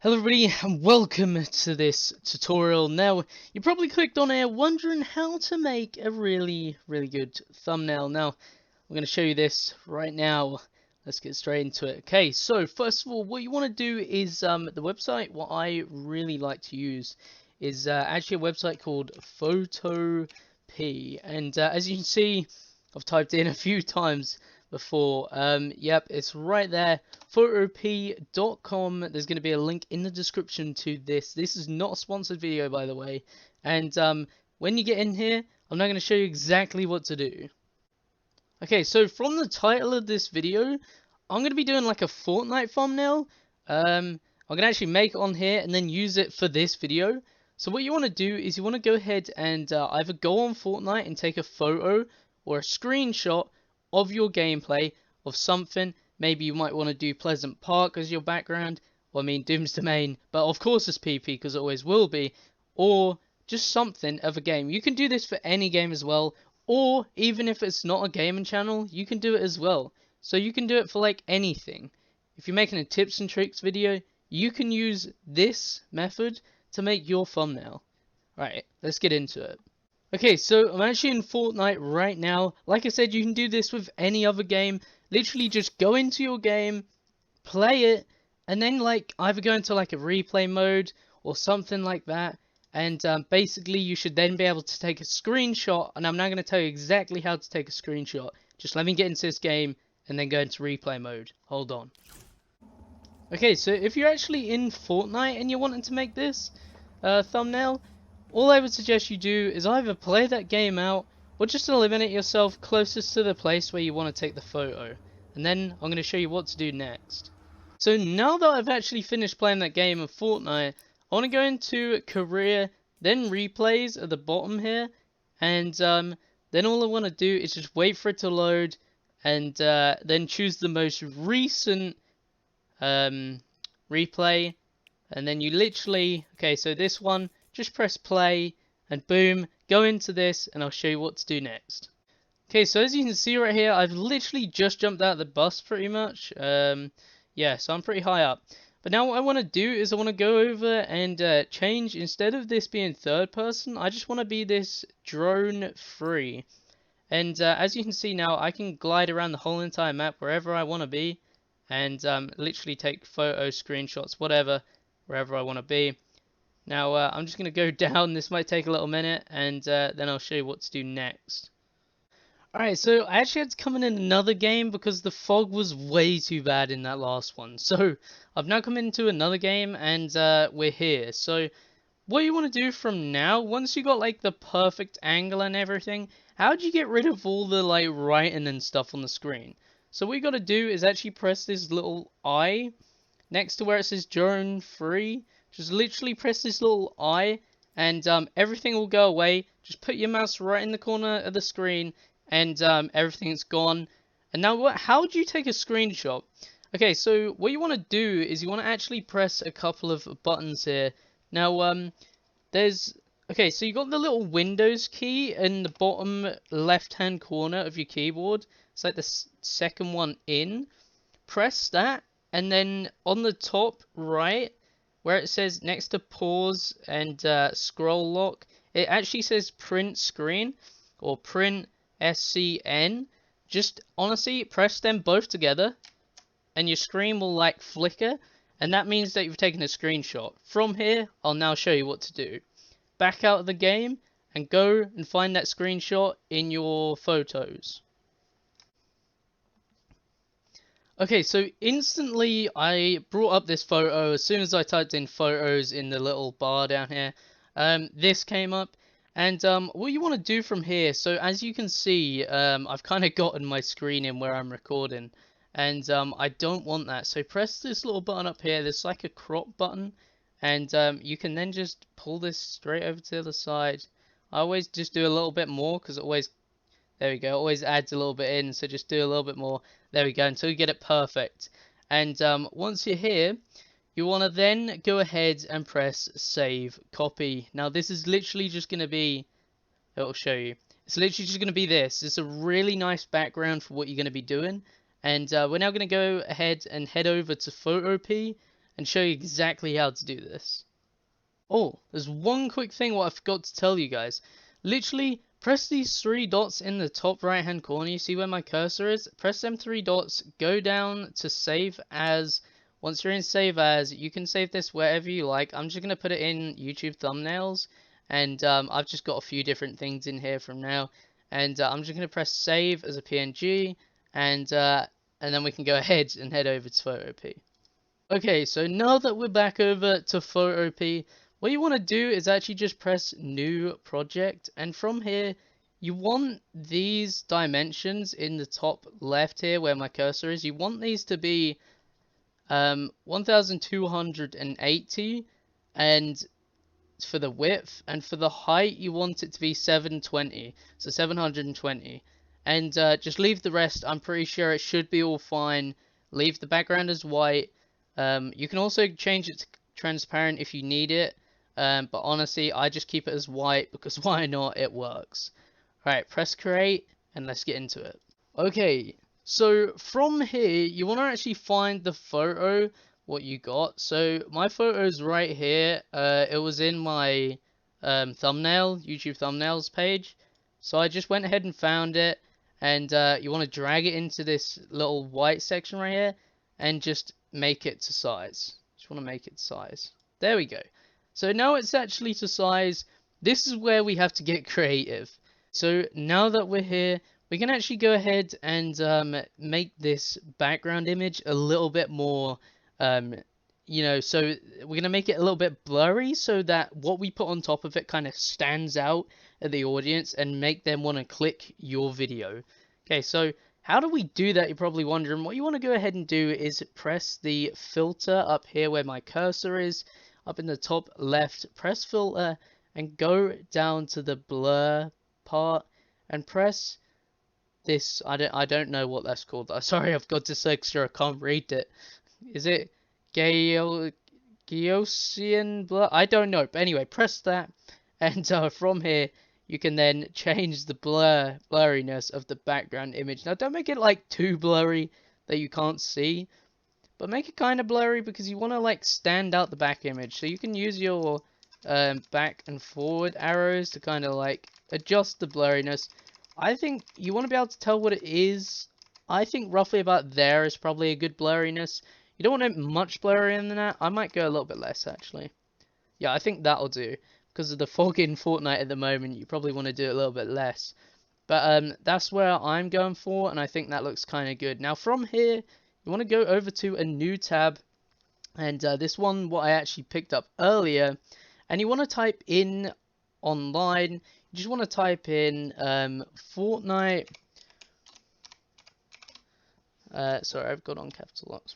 Hello everybody and welcome to this tutorial. Now, you probably clicked on here wondering how to make a really good thumbnail. Now, I'm going to show you this right now. Let's get straight into it. Okay, so first of all, what you want to do is the website, what I really like to use is actually a website called Photop. And as you can see, I've typed in a few times before. Yep, it's right there, photop.com. There's going to be a link in the description to this. This is not a sponsored video, by the way. And when you get in here, I'm now going to show you exactly what to do. Okay, so from the title of this video, I'm going to be doing like a Fortnite thumbnail. I'm going to actually make it on here and then use it for this video. So what you want to do is you want to go ahead and either go on Fortnite and take a photo or a screenshot of your gameplay of something. Maybe you might want to do Pleasant Park as your background. Well, I mean Doom's Domain, but of course it's PP because it always will be. Or just something of a game. You can do this for any game as well. Or even if it's not a gaming channel, you can do it as well. So you can do it for like anything. If you're making a tips and tricks video, you can use this method to make your thumbnail. Right, let's get into it. Okay, so I'm actually in Fortnite right now. Like I said, you can do this with any other game. Literally just go into your game, play it, and then like either go into like a replay mode or something like that. And basically you should then be able to take a screenshot, and I'm now going to tell you exactly how to take a screenshot. Just let me get into this game and then go into replay mode. Hold on. Okay, so if you're actually in Fortnite and you're wanting to make this thumbnail, all I would suggest you do is either play that game out or just eliminate yourself closest to the place where you want to take the photo. And then I'm going to show you what to do next. So now that I've actually finished playing that game of Fortnite, I want to go into career, then replays at the bottom here, and then all I want to do is just wait for it to load, and then choose the most recent replay, and then you literally, okay, so this one, just press play, and boom, go into this, and I'll show you what to do next. Okay, so as you can see right here, I've literally just jumped out of the bus pretty much. Yeah, so I'm pretty high up. But now what I want to do is I want to go over and change, instead of this being third person, I just want to be this drone free. And as you can see now, I can glide around the whole entire map wherever I want to be. And literally take photos, screenshots, whatever, wherever I want to be. Now I'm just going to go down, this might take a little minute, and then I'll show you what to do next. Alright, so I actually had to come in another game because the fog was way too bad in that last one. So I've now come into another game and we're here. So what you want to do from now, once you got like the perfect angle and everything, how do you get rid of all the like writing and stuff on the screen? So what you got to do is actually press this little I next to where it says drone free. Just literally press this little I and everything will go away. Just put your mouse right in the corner of the screen and everything's gone. And now how do you take a screenshot? Okay, so what you want to do is you want to actually press a couple of buttons here. Now okay, so you got the little Windows key in the bottom left hand corner of your keyboard. It's like the second one in. Press that, and then on the top right where it says next to pause and scroll lock, it actually says print screen or print SCN. Just honestly press them both together and your screen will like flicker, and that means that you've taken a screenshot. From here I'll now show you what to do. Back out of the game and go and find that screenshot in your photos. Okay, so instantly I brought up this photo as soon as I typed in photos in the little bar down here. This came up, and what you want to do from here, so as you can see, I've kind of gotten my screen in where I'm recording, and I don't want that. So press this little button up here, there's like a crop button, and you can then just pull this straight over to the other side. I always just do a little bit more because it always, there we go, always adds a little bit in, so just do a little bit more. There we go, until you get it perfect. And once you're here, you want to then go ahead and press save copy. Now this is literally just going to be, it'll show you, it's literally just going to be this. It's a really nice background for what you're going to be doing. And we're now going to go ahead and head over to Photop, and show you exactly how to do this. Oh, there's one quick thing what I forgot to tell you guys. Literally, press these three dots in the top right hand corner. You see where my cursor is? Press them three dots, go down to save as. Once you're in save as, you can save this wherever you like. I'm just going to put it in YouTube thumbnails, and I've just got a few different things in here from now. And I'm just going to press save as a PNG, and then we can go ahead and head over to Photop. Okay, so now that we're back over to Photop, what you want to do is actually just press new project, and from here you want these dimensions in the top left here where my cursor is, you want these to be 1280, and for the width, and for the height you want it to be 720, so 720, and just leave the rest. I'm pretty sure it should be all fine. Leave the background as white. You can also change it to transparent if you need it, but honestly I just keep it as white because why not, it works. Alright, press create and let's get into it. Okay, so from here you want to actually find the photo what you got. So my photo is right here. It was in my YouTube thumbnails page, so I just went ahead and found it, and you want to drag it into this little white section right here and just make it to size. Just want to make it to size. There we go. So now it's actually to size. This is where we have to get creative. So now that we're here, we can actually go ahead and make this background image a little bit more, you know, so we're going to make it a little bit blurry so that what we put on top of it kind of stands out at the audience and make them want to click your video. Okay, so how do we do that? You're probably wondering. What you want to go ahead and do is press the filter up here where my cursor is, up in the top left, press filter and go down to the blur part and press this. I don't know what that's called. Sorry, I've got dyslexia, I can't read it. Is it Gaussian blur? I don't know, but anyway, press that, and from here you can then change the blurriness of the background image. Now don't make it like too blurry that you can't see, but make it kind of blurry because you want to like stand out the back image. So you can use your back and forward arrows to kind of like adjust the blurriness. I think you want to be able to tell what it is. I think roughly about there is probably a good blurriness. You don't want it much blurrier than that. I might go a little bit less actually. Yeah, I think that'll do. Because of the fog in Fortnite at the moment, you probably want to do it a little bit less. But that's where I'm going for, and I think that looks kind of good. Now from here, you want to go over to a new tab, and this one what I actually picked up earlier, and you want to type in online. You just want to type in Fortnite. Sorry, I've got on capital locks.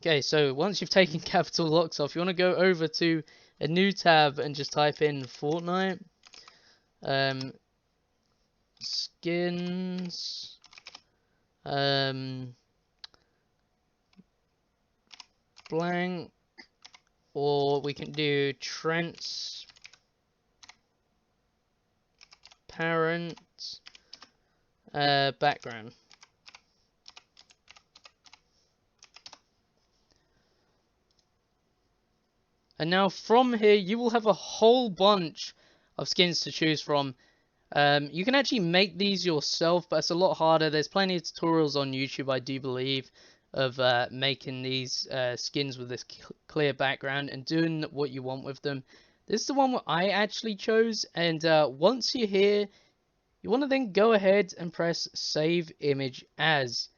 Okay, so once you've taken capital locks off, you want to go over to a new tab and just type in Fortnite. Skins. Blank. Or we can do transparent background. And now from here, you will have a whole bunch of skins to choose from. You can actually make these yourself, but it's a lot harder. There's plenty of tutorials on YouTube, I do believe, of making these skins with this clear background and doing what you want with them. This is the one that I actually chose, and once you're here, you want to then go ahead and press Save Image As.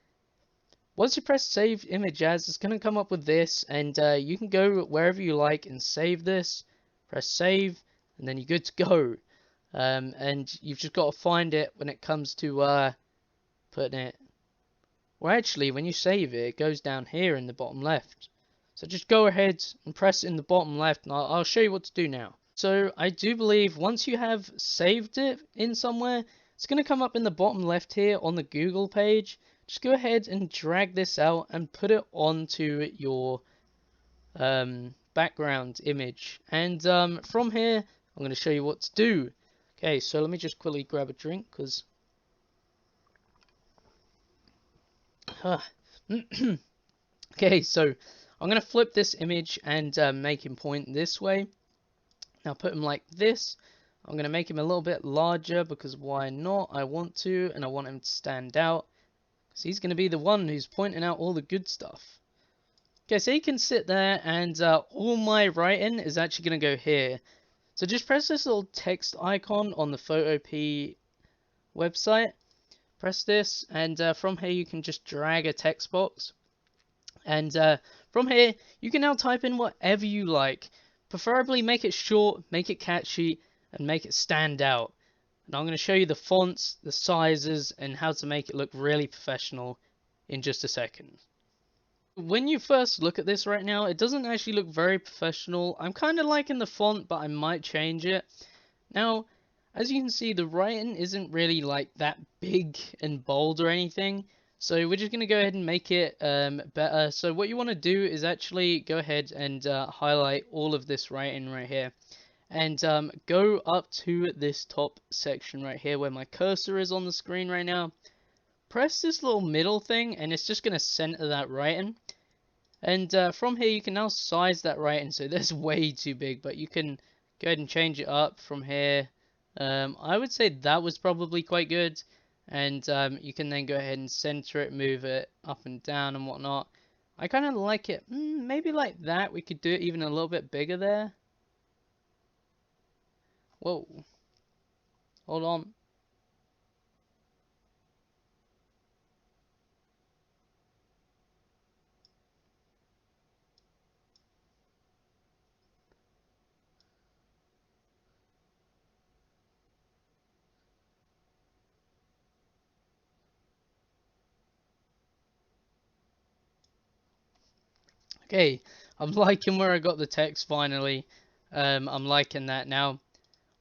Once you press Save Image As, it's going to come up with this, and you can go wherever you like and save this. Press Save, and then you're good to go. And you've just got to find it when it comes to putting it. Well, actually, when you save it, it goes down here in the bottom left. So just go ahead and press it in the bottom left, and I'll show you what to do now. So I do believe once you have saved it in somewhere, it's going to come up in the bottom left here on the Google page. Just go ahead and drag this out and put it onto your background image. And from here, I'm going to show you what to do. Okay, so let me just quickly grab a drink, because Okay, so I'm going to flip this image and make him point this way. Now put him like this. I'm going to make him a little bit larger because why not? I want to, and I want him to stand out. Because he's going to be the one who's pointing out all the good stuff. Okay, so he can sit there, and all my writing is actually going to go here. So just press this little text icon on the Photopea website. Press this, and from here you can just drag a text box. And from here, you can now type in whatever you like. Preferably make it short, make it catchy, and make it stand out. And I'm going to show you the fonts, the sizes, and how to make it look really professional in just a second. When you first look at this right now, it doesn't actually look very professional. I'm kind of liking the font, but I might change it. Now, as you can see, the writing isn't really like that big and bold or anything. So we're just going to go ahead and make it better. So what you want to do is actually go ahead and highlight all of this writing right here. And go up to this top section right here where my cursor is on the screen right now. Press this little middle thing and it's just going to center that writing. And from here you can now size that writing. So that's way too big, but you can go ahead and change it up from here. I would say that was probably quite good. And you can then go ahead and center it, move it up and down and whatnot. I kind of like it. Maybe like that. We could do it even a little bit bigger there. Whoa. Hold on. Okay, I'm liking where I got the text finally. I'm liking that now.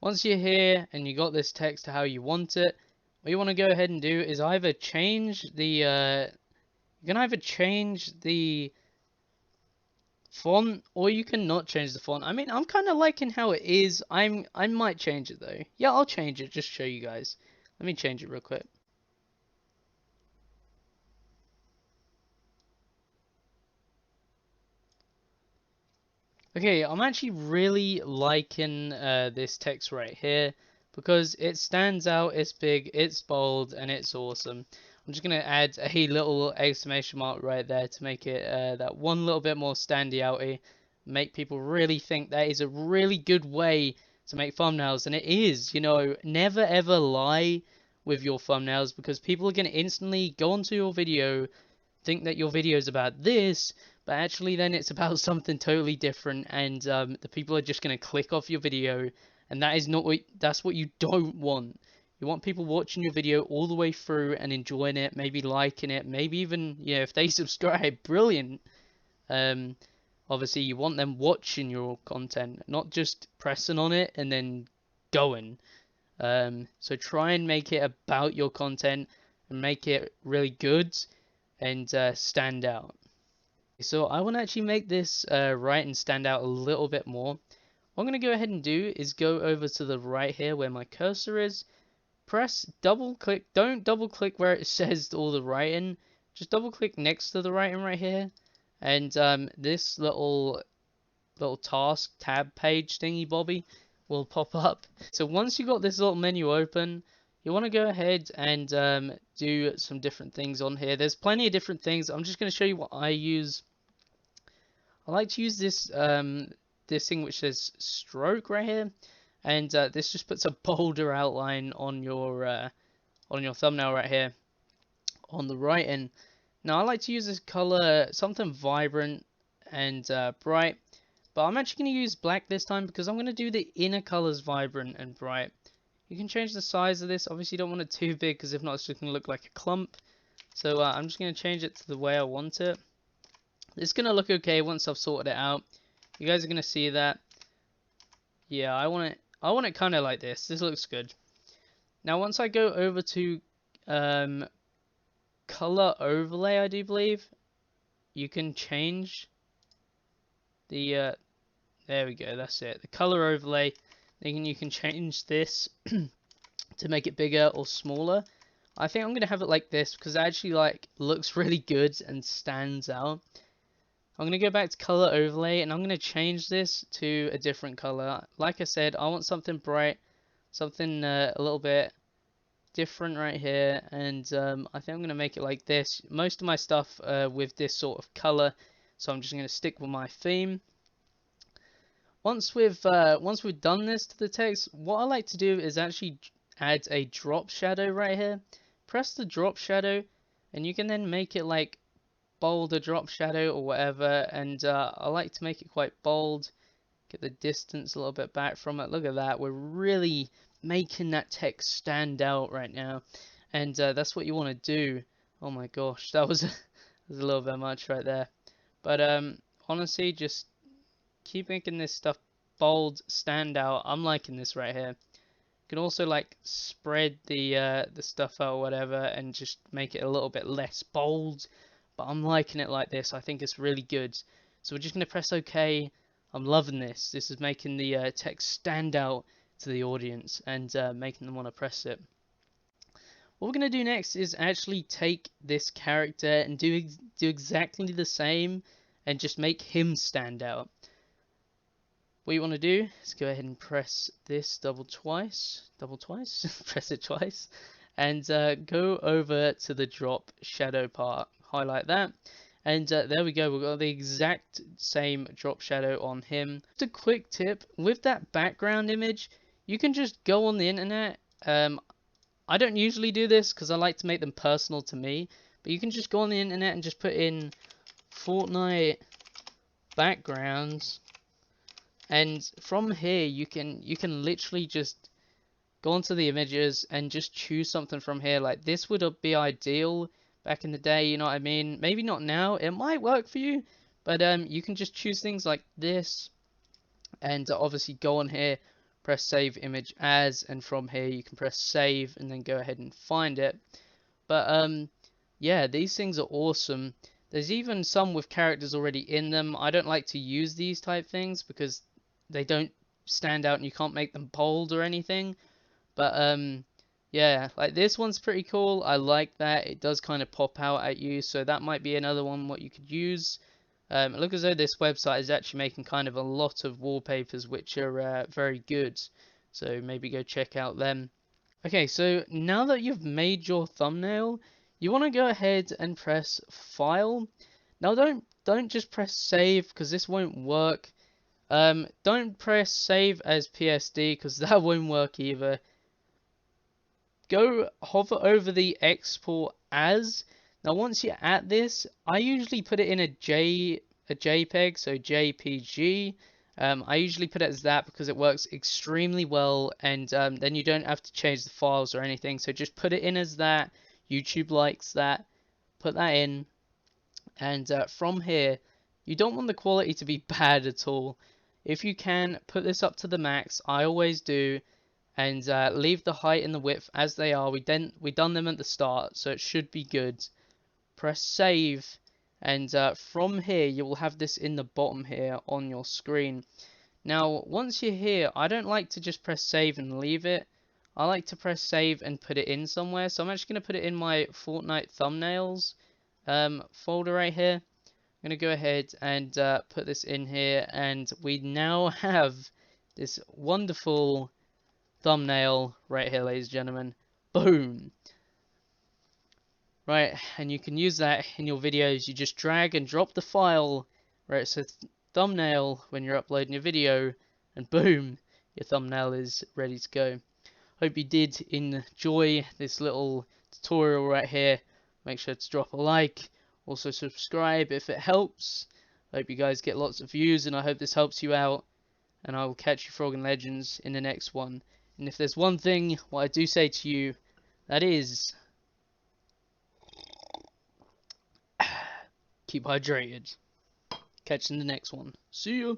Once you're here and you got this text to how you want it, what you want to go ahead and do is either change the you can either change the font or you can not change the font. I mean, I'm kind of liking how it is. I might change it though. Yeah, I'll change it just to show you guys. Let me change it real quick. Okay, I'm actually really liking this text right here because it stands out, it's big, it's bold, and it's awesome. I'm just going to add a little exclamation mark right there to make it that one little bit more standy outy, make people really think that is a really good way to make thumbnails, and it is, you know, never ever lie with your thumbnails because people are going to instantly go onto your video, think that your video is about this, but actually then it's about something totally different, and the people are just going to click off your video, and that is not what, that's what you don't want. You want people watching your video all the way through and enjoying it, maybe liking it, maybe even, yeah, if they subscribe, brilliant. Um, Obviously you want them watching your content, not just pressing on it and then going. So try and make it about your content and make it really good and stand out. So I want to actually make this right and stand out a little bit more. What I'm going to go ahead and do is go over to the right here where my cursor is. Press double click. Don't double click where it says all the writing. Just double click next to the writing right here. And this little task tab page thingy bobby will pop up. So once you got this little menu open, you want to go ahead and do some different things on here. There's plenty of different things. I'm just going to show you what I use. I like to use this this thing which says stroke right here, and this just puts a bolder outline on your thumbnail right here on the right end. Now I like to use this color, something vibrant and bright, but I'm actually going to use black this time because I'm going to do the inner colors vibrant and bright. You can change the size of this. Obviously you don't want it too big because if not it's just going to look like a clump. So I'm just going to change it to the way I want it. It's going to look okay once I've sorted it out. You guys are going to see that. Yeah, I want it kind of like this. This looks good. Now once I go over to color overlay, I do believe, you can change the there we go, that's it. The color overlay. Then you can change this to make it bigger or smaller. I think I'm gonna have it like this because it actually like looks really good and stands out. I'm going to go back to color overlay and I'm going to change this to a different color. Like I said, I want something bright, something a little bit different right here, and I think I'm going to make it like this. Most of my stuff with this sort of color, so I'm just going to stick with my theme. Once we've done this to the text, what I like to do is actually add a drop shadow right here. Press the drop shadow, and you can then make it like bolder drop shadow or whatever, and I like to make it quite bold. Get the distance a little bit back from it. Look at that. We're really making that text stand out right now. And that's what you want to do. Oh my gosh, that was, that was a little bit much right there. But honestly, just keep making this stuff bold, stand out. I'm liking this right here. You can also like spread the stuff out or whatever and just make it a little bit less bold. But I'm liking it like this. I think it's really good. So we're just going to press OK. I'm loving this. This is making the text stand out to the audience and making them want to press it. What we're going to do next is actually take this character and do exactly the same and just make him stand out. What you want to do is go ahead and press this twice, press it twice, and go over to the drop shadow part, highlight that, and there we go, we've got the exact same drop shadow on him. Just a quick tip, with that background image, you can just go on the internet, I don't usually do this because I like to make them personal to me, but you can just go on the internet and just put in Fortnite backgrounds. And from here, you can literally just go onto the images and just choose something from here. Like this would be ideal back in the day, you know what I mean? Maybe not now. It might work for you, but you can just choose things like this, and obviously go on here, press save image as, and from here you can press save and then go ahead and find it. But yeah, these things are awesome. There's even some with characters already in them. I don't like to use these type things because they don't stand out and you can't make them bold or anything. But yeah, like this one's pretty cool. I like that. It does kind of pop out at you, so that might be another one what you could use. It looks as though this website is actually making kind of a lot of wallpapers which are very good. So maybe go check out them. Okay, so now that you've made your thumbnail, you want to go ahead and press File. Now don't just press Save because this won't work. Don't press Save as PSD because that won't work either. Go hover over the Export As. Now once you're at this, I usually put it in a JPEG, so JPG. I usually put it as that because it works extremely well, and then you don't have to change the files or anything. So just put it in as that. YouTube likes that. Put that in, and from here, you don't want the quality to be bad at all. If you can, put this up to the max. I always do, and leave the height and the width as they are. We done them at the start, so it should be good. Press save, and from here you will have this in the bottom here on your screen. Now once you're here, I don't like to just press save and leave it. I like to press save and put it in somewhere, so I'm actually going to put it in my Fortnite thumbnails folder right here. I'm going to go ahead and put this in here, and we now have this wonderful thumbnail right here, ladies and gentlemen. Boom! Right, and you can use that in your videos. You just drag and drop the file where it says thumbnail when you're uploading your video, and boom, your thumbnail is ready to go. Hope you did enjoy this little tutorial right here. Make sure to drop a like, also subscribe if it helps. Hope you guys get lots of views, and I hope this helps you out. And I will catch you Frog and Legends in the next one. And if there's one thing what I do say to you, that is, keep hydrated. Catch you in the next one. See ya.